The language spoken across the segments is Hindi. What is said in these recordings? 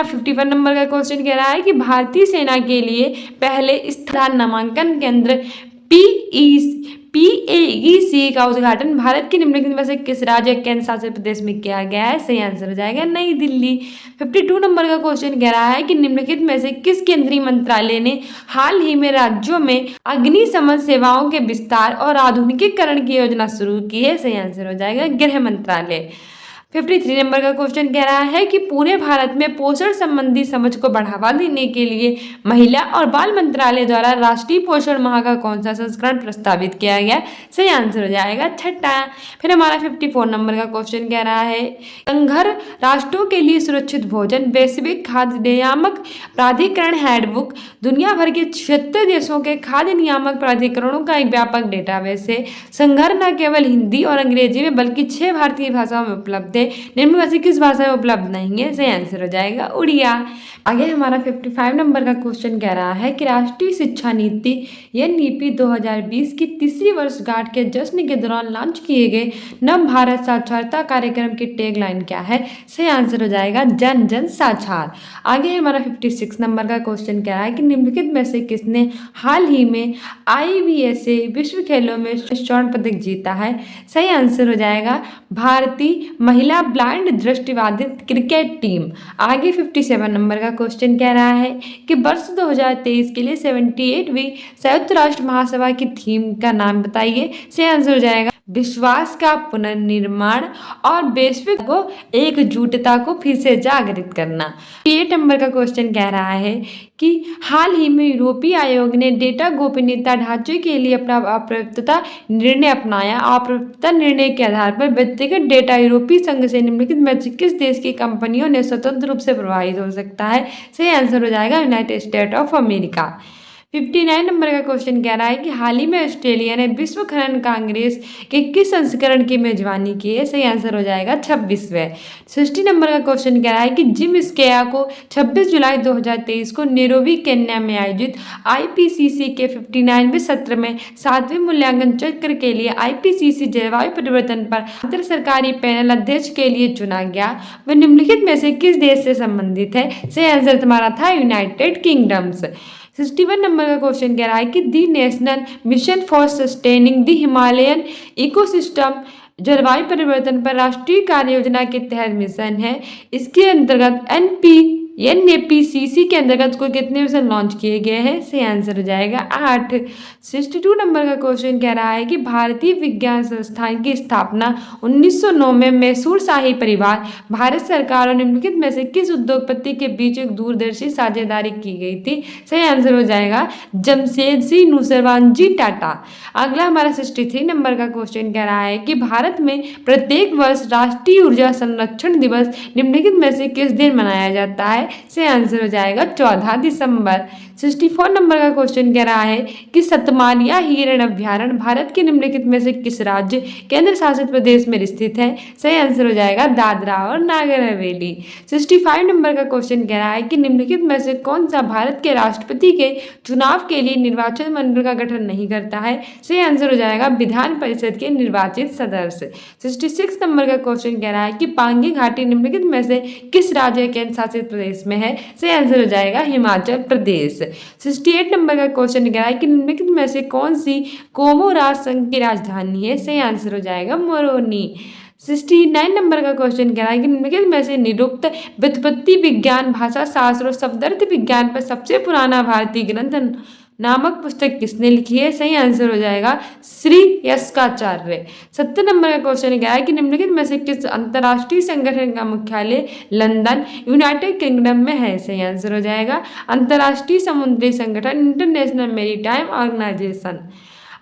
हमारा 51 नंबर का क्वेश्चन कह रहा है कि भारतीय सेना के लिए पहले स्थान नामांकन केंद्र PAEC का उद्घाटन भारत के निम्नलिखित में से किस राज्य केंद्र शासित प्रदेश में किया गया है? सही आंसर हो जाएगा नई दिल्ली। 52 नंबर का क्वेश्चन कह रहा है कि निम्नलिखित में से किस केंद्रीय मंत्रालय ने हाल ही में राज्यों में अग्निशमन सेवाओं के विस्तार और आधुनिकीकरण की योजना शुरू की है? सही आंसर हो जाएगा गृह मंत्रालय। 53 नंबर का क्वेश्चन कह रहा है कि पूरे भारत में पोषण संबंधी समझ को बढ़ावा देने के लिए महिला और बाल मंत्रालय द्वारा राष्ट्रीय पोषण माह का कौन सा संस्करण प्रस्तावित किया गया? सही आंसर हो जाएगा छठा। फिर हमारा 54 नंबर का क्वेश्चन कह रहा है संघर राष्ट्रों के लिए सुरक्षित भोजन वैश्विक खाद्य नियामक प्राधिकरण हैंडबुक दुनिया भर के 76 देशों के खाद्य नियामक प्राधिकरणों का एक व्यापक डेटाबेस है। संघर न केवल हिंदी और अंग्रेजी में बल्कि 6 भारतीय भाषाओं में उपलब्ध है। निम्न में से किस भाषा में उपलब्ध नहीं है? सही आंसर हो जाएगा उड़िया। आगे हमारा 55 नंबर का क्वेश्चन कह रहा है कि राष्ट्रीय शिक्षा नीति NEP 2020 की तीसरी वर्षगांठ के जश्न के दौरान लॉन्च किए गए नव भारत साक्षरता कार्यक्रम की टैगलाइन क्या है? सही आंसर हो जाएगा जन जन साक्षर। आगे हमारा 56 नंबर का क्वेश्चन कह रहा है कि निम्नलिखित में से किसने हाल ही में IBSA विश्व खेलों में स्वर्ण पदक जीता है? सही आंसर हो जाएगा भारतीय महिला ब्लाइंड दृष्टिबाधित क्रिकेट टीम। आगे 57 नंबर का क्वेश्चन कह रहा है कि वर्ष 2023 के लिए 78वीं संयुक्त राष्ट्र महासभा की थीम का नाम बताइए। सही आंसर हो जाएगा विश्वास का पुनर्निर्माण और वैश्विक को एकजुटता को फिर से जागृत करना। 8 नंबर का क्वेश्चन कह रहा है कि हाल ही में यूरोपीय आयोग ने डेटा गोपनीयता ढांचे के लिए अपना अप्रयुक्तता निर्णय अपनाया। अप्रयुक्तता निर्णय के आधार पर व्यक्तिगत डेटा यूरोपीय संघ से निम्नलिखित में से किस देश की कंपनियों ने स्वतंत्र रूप से प्रभावित हो सकता है? सही आंसर हो जाएगा United state of America. 59 number का क्वेश्चन कह रहा है कि हाल ही में ऑस्ट्रेलिया ने विश्व खनन कांग्रेस के किस संस्करण की मेजबानी की है? सही आंसर हो जाएगा 26वें। 60 नंबर का क्वेश्चन कह रहा है कि जिम स्केया को 26 जुलाई 2023 को नैरोबी केन्या में आयोजित IPCC के 59वें सत्र में 7वें मूल्यांकन चक्र के लिए IPCC जलवायु परिवर्तन पर अंतर सरकारी पैनल अध्यक्ष के लिए चुना गया। वह निम्नलिखित में से किस देश से संबंधित है? सही आंसर तुम्हारा था यूनाइटेड किंगडम्स। 61 नंबर का क्वेश्चन कह रहा है कि the national mission for sustaining the Himalayan ecosystem जलवायु परिवर्तन पर राष्ट्रीय कार्य योजना के तहत मिशन है। इसके अंतर्गत NAPCC के अंतर्गत कुल कितने मिशन लॉन्च किए गए हैं? सही आंसर हो जाएगा 8। 62 नंबर का क्वेश्चन कह रहा है कि भारतीय विज्ञान संस्थान की स्थापना 1909 में मैसूर शाही परिवार भारत सरकार और निम्नलिखित में से किस उद्योगपति के बीच एक दूरदर्शी साझेदारी की गई थी? सही आंसर हो जाएगा जमशेदजी नूसरवानजी टाटा। अगला हमारा 63 नंबर का क्वेश्चन कह रहा है कि भारत में प्रत्येक वर्ष राष्ट्रीय ऊर्जा संरक्षण दिवस निम्नलिखित में से किस दिन मनाया जाता है? से आंसर हो जाएगा 14 दिसंबर। 64 नंबर का क्वेश्चन कह रहा है कि सतमालिया हिरण अभ्यारण्य भारत के निम्नलिखित में से किस राज्य केंद्र शासित प्रदेश में स्थित है? सही आंसर हो जाएगा दादरा और नागर हवेली। 65 नंबर का क्वेश्चन कह रहा है कि निम्नलिखित में से कौन सा भारत के राष्ट्रपति के चुनाव के लिए निर्वाचन मंडल का गठन नहीं करता है? सही आंसर हो जाएगा विधान परिषद के निर्वाचित सदस्य। 66 नंबर का क्वेश्चन कह रहा है कि पांगी घाटी निम्नलिखित में से किस राज्य केंद्र शासित प्रदेश में है? सही आंसर हो जाएगा हिमाचल प्रदेश। 68 नंबर का क्वेश्चन कह रहा है कि निम्नलिखित में से कौन सी कोमोरास संघ की राजधानी है? सही आंसर हो जाएगा मोरोनी। 69 नंबर का क्वेश्चन कह रहा है कि निम्नलिखित में से निरुक्त व्युत्पत्ति विज्ञान भाषा शास्त्र और शब्दार्थ विज्ञान पर सबसे पुराना भारतीय ग्रंथ नामक पुस्तक किसने लिखी है? सही आंसर हो जाएगा श्री यस्काचार्य। 70 नंबर का क्वेश्चन क्या है कि निम्नलिखित में से किस अंतर्राष्ट्रीय संगठन का मुख्यालय लंदन यूनाइटेड किंगडम में है? सही आंसर हो जाएगा अंतर्राष्ट्रीय समुद्री संगठन इंटरनेशनल मैरीटाइम ऑर्गेनाइजेशन।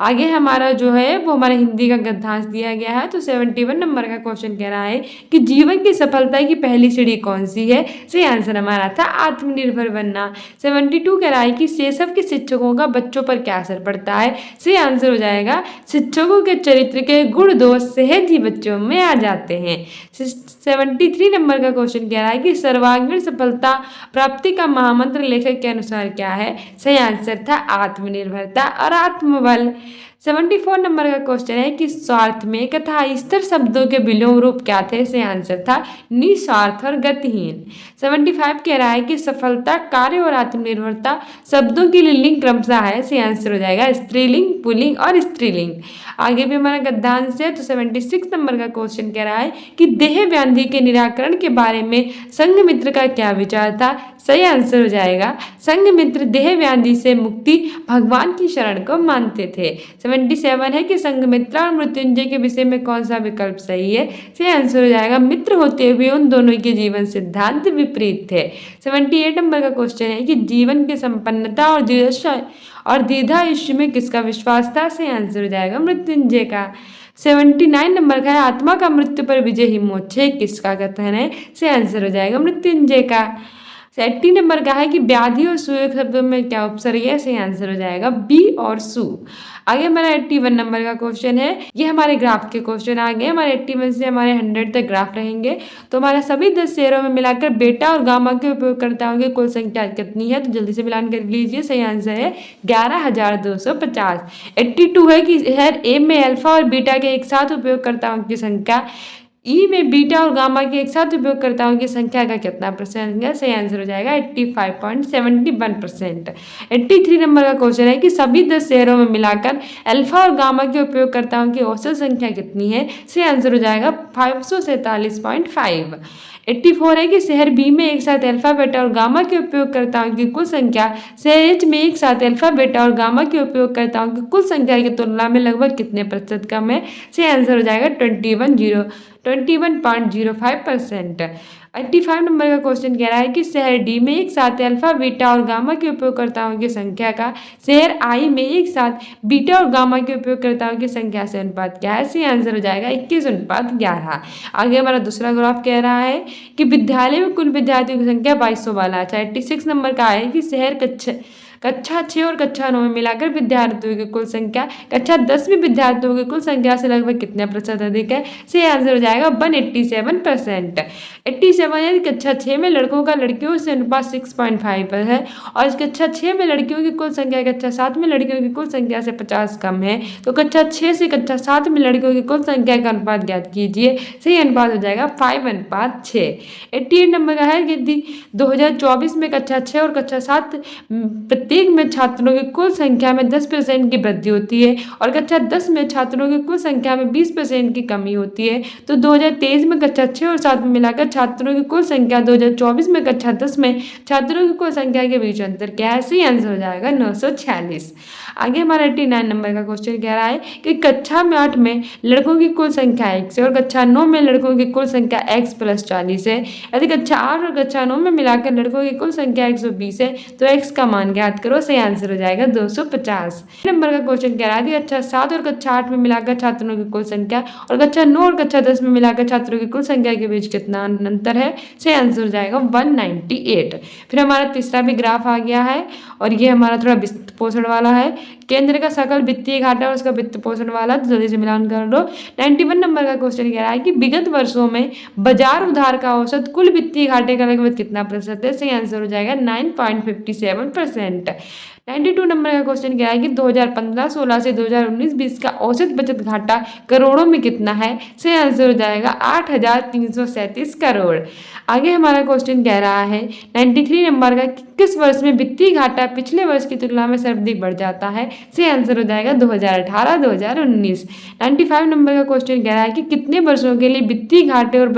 आगे हमारा जो है वो हमारे हिंदी का गद्यांश दिया गया है। तो 71 नंबर का क्वेश्चन कह रहा है कि जीवन की सफलता की पहली सीढ़ी कौन सी है? सही आंसर हमारा था आत्मनिर्भर बनना। 72 कह रहा है कि शैशव के शिक्षकों का बच्चों पर क्या असर पड़ता है? सही आंसर हो जाएगा शिक्षकों के चरित्र के गुण दोष सहज ही बच्चों में आ जाते हैं। 73 नंबर का क्वेश्चन कह रहा है कि सर्वांगीण सफलता प्राप्ति का महामंत्र लेखक के अनुसार क्या है? सही आंसर था आत्मनिर्भरता और आत्मबल। 74 नंबर का क्वेश्चन है कि स्वार्थ में तथा स्थिर शब्दों के विलोम रूप क्या थे? इससे आंसर था निस्वार्थ और गतिहीन। 75 कह रहा है कि सफलता, कार्य और आत्मनिर्भरता शब्दों के लिए लिंग क्रमशः है। इससे आंसर हो जाएगा स्त्रीलिंग, पुल्लिंग और स्त्रीलिंग। आगे भी हमारा गद्यांश है। तो 76 नंबर का क्वेश्चन कह रहा है कि देह व्याधि के निराकरण के बारे में संघमित्र का क्या विचार था? सही आंसर हो जाएगा संघमित्र देह व्याधि से मुक्ति भगवान की शरण को मानते थे। 77 है कि संघमित्रा और मृत्युंजय के विषय में कौन सा विकल्प सही है? सही आंसर हो जाएगा मित्र होते हुए उन दोनों के जीवन सिद्धांत विपरीत थे। 78 नंबर का क्वेश्चन है कि जीवन की संपन्नता और दीर्घायुष्य में किसका विश्वास था? सही आंसर हो जाएगा मृत्युंजय का। 79 नंबर का है आत्मा का मृत्यु पर विजय ही मोक्ष है, किसका कथन है? सही आंसर हो जाएगा मृत्युंजय का। 80 नंबर का है कि व्याधि और सुयोग शब्दों में क्या उपसर्ग है? सही आंसर हो जाएगा बी और सु। आगे हमारा 81 नंबर का क्वेश्चन है, ये हमारे ग्राफ के क्वेश्चन आ गए। हमारे 81 से हमारे 100 तक ग्राफ रहेंगे। तो हमारा सभी 10 शेयरों में मिलाकर बेटा और गामा के उपयोगकर्ताओं की कुल संख्या कितनी है? तो जल्दी से मिलान कर लीजिए। सही आंसर है 11,250। 82 है कि शेयर ए में अल्फा और बीटा के एक साथ उपयोगकर्ताओं की संख्या ई में बीटा और गामा के एक साथ उपयोगकर्ताओं की संख्या का कितना परसेंट है? सही आंसर हो जाएगा 85.71%। 83 नंबर का क्वेश्चन है कि सभी 10 शेयरों में मिलाकर अल्फा और गामा के उपयोगकर्ताओं की औसत संख्या कितनी है? सही आंसर हो जाएगा 547.5। 84 है कि शेयर बी में एक साथ अल्फा बेटा और गामा के उपयोगकर्ताओं की कुल संख्या शेयर एच में एक साथ अल्फा बेटा और गामा के उपयोगकर्ताओं की कुल संख्या की तुलना में लगभग कितने प्रतिशत कम है? सही आंसर हो जाएगा 21.05%। 85 नंबर का क्वेश्चन कह रहा है कि शेयर डी में एक साथ अल्फा बीटा और गामा के उपयोगकर्ताओं की संख्या का शेयर आई में एक साथ बीटा और गामा के उपयोगकर्ताओं की संख्या से अनुपात क्या है? सही आंसर हो जाएगा 21:11। आगे हमारा दूसरा ग्राफ कह रहा है कि विद्यालय में कुल विद्यार्थियों की संख्या 2200 वाला। 86 नंबर का है कि शेयर कक्षा 6 और कक्षा 9 में मिलाकर विद्यार्थियों की कुल संख्या कक्षा 10 में विद्यार्थियों की कुल संख्या से लगभग कितने प्रतिशत अधिक है? सही आंसर हो जाएगा 187%। 87 है कक्षा 6 में लड़कों का लड़कियों से अनुपात 6.5 है और कक्षा 6 में लड़कियों की कुल संख्या कक्षा 7 में लड़कियों की कुल संख्या से 50 कम है। तो कक्षा 6 से कक्षा 7 में लड़कियों की कुल संख्या का अनुपात ज्ञात कीजिए। सही अनुपात हो जाएगा 5:6। 88 नंबर का है कि 2024 में कक्षा 6 और कक्षा 7 प्रत्येक में छात्रों की कुल संख्या में 10% की वृद्धि होती है और कक्षा 10 में छात्रों की कुल संख्या में 20% की कमी होती है। तो 2023 में कक्षा 6 और 7 में मिलाकर छात्रों की कुल संख्या 2024 में कक्षा 10 में छात्रों की कुल संख्या के बीच अंतर क्या है? सही आंसर हो जाएगा 946। आगे हमारा 89 नंबर का क्वेश्चन कह रहा है कि कक्षा 8 में लड़कों की कुल संख्या x है और कक्षा 9 में लड़कों की कुल संख्या x + 40 है। यदि कक्षा 8 और कक्षा 9 में मिलाकर लड़कों की कुल संख्या 120 है तो x का मान ज्ञात करो। सही आंसर हो जाएगा 250। नंबर का क्वेश्चन कह रहा है कि कक्षा 7 और कक्षा 8 में मिलाकर छात्रों की कुल संख्या और कक्षा 9 और कक्षा 10 में मिलाकर छात्रों की कुल संख्या के बीच कितना अंतर है? सही आंसर हो जाएगा 198। फिर हमारा तीसरा भी ग्राफ आ गया है और ये हमारा थोड़ा वित्त पोषण वाला है। केंद्र का सकल वित्तीय घाटा और उसका वित्त पोषण वाला, तो जल्दी से मिलान कर लो। 91 नंबर का क्वेश्चन कह रहा है कि विगत वर्षों में बाजार उधार का औसत कुल वित्तीय घाटे का लगभग कितना प्रतिशत है? सही आंसर हो जाएगा 9.57%। 92 नंबर का क्वेश्चन कह रहा है कि 2015-16 से 2019-20 का औसत बचत घाटा करोड़ों में कितना है? सही आंसर हो जाएगा 8,337 करोड़। आगे हमारा क्वेश्चन कह रहा है 93 नंबर का कि किस वर्ष में वित्तीय घाटा पिछले वर्ष की तुलना में सर्वाधिक बढ़ जाता है? सही आंसर हो जाएगा 2018-2019। 95 नंबर का क्वेश्चन कह रहा है कि कितने वर्षों के लिए वित्तीय घाटे और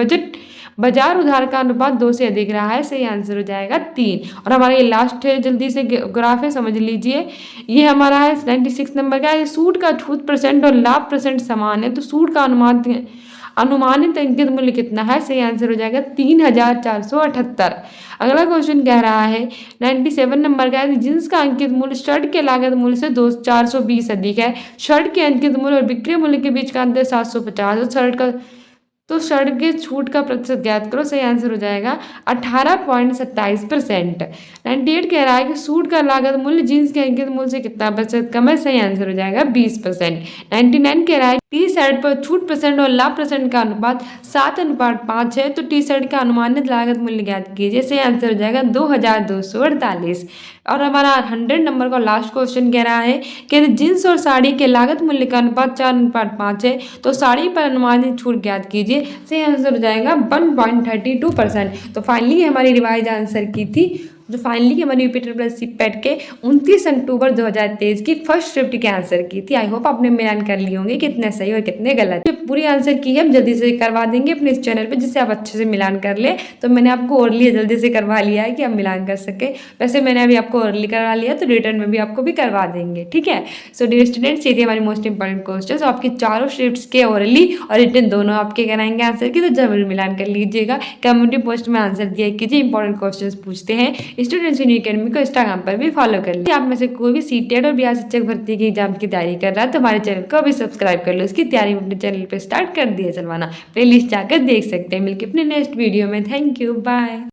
बाजार उधार का अनुपात 2 से अधिक रहा है? सही आंसर हो जाएगा 3। और हमारा ये लास्ट है, जल्दी से ग्राफ है, समझ लीजिए। ये हमारा है 96 नंबर का, ये सूद का छूट % और लाभ % समान है तो सूद का अनुमानित अंकित मूल्य कितना है? सही आंसर हो जाएगा 3,478। अगला क्वेश्चन कह रहा है 97 नंबर का है जींस का अंकित मूल्य शर्ट के लागत मूल्य से 420 अधिक है। शर्ट के अंकित मूल्य और बिक्री मूल्य के बीच का अंतर 750 और शर्ट का तो ऋण के छूट का प्रतिशत ज्ञात करो। सही आंसर हो जाएगा 18.27%। 98 कह रहा है कि सूट का लागत मूल्य जींस के अंकित मूल्य से कितना प्रतिशत कम है। सही आंसर हो जाएगा 20%। 99 कह रहा है टी शर्ट पर छूट परसेंट और लाभ परसेंट का अनुपात 7:5 है, तो टी शर्ट का अनुमानित लागत मूल्य ज्ञात कीजिए। सही आंसर हो जाएगा 2248। और हमारा 100 नंबर का लास्ट क्वेश्चन कह रहा है कि यदि जींस और साड़ी के लागत मूल्य का अनुपात 4:5 है, तो साड़ी पर अनुमानित छूट ज्ञात कीजिए। सही आंसर हो जाएगा 1.32%। तो फाइनली हमारी रिवाइज आंसर की थी, जो फाइनली हमारी यूपी प्लस पैट के 29 अक्टूबर 2023 की फर्स्ट शिफ्ट के आंसर की थी। आई होप आपने मिलान कर लिए होंगे कितने सही और कितने गलत। जो पूरी आंसर की है हम जल्दी से करवा देंगे अपने इस चैनल पे, जिससे आप अच्छे से मिलान कर ले। तो मैंने आपको अर्ली जल्दी से करवा लिया है कि आप मिलान कर सके। वैसे मैंने अभी आपको अर्ली करवा लिया, तो रिटर्न में भी आपको भी करवा देंगे, ठीक है। सो डियर स्टूडेंट्स, ये थी हमारी मोस्ट इंपॉर्टेंट क्वेश्चन। आपकी चारों शिफ्ट्स के अर्ली और रिटर्न दोनों आपके कराएंगे आंसर की, तो जरूर मिलान कर लीजिएगा। कम्युनिटी पोस्ट में आंसर दिया कीजिए, इंपॉर्टेंट क्वेश्चन पूछते हैं। स्टूडेंट्स इन अकेडमी को इंस्टाग्राम पर भी फॉलो कर लीजिए। आप में से कोई भी सीटेट और बिहार शिक्षक भर्ती की एग्जाम की तैयारी कर रहा है, तो हमारे चैनल को भी सब्सक्राइब कर लो। इसकी तैयारी अपने चैनल पर स्टार्ट कर दिए चलवाना, प्लेलिस्ट जाकर देख सकते हैं। मिलकर अपने नेक्स्ट वीडियो में। Thank you, bye.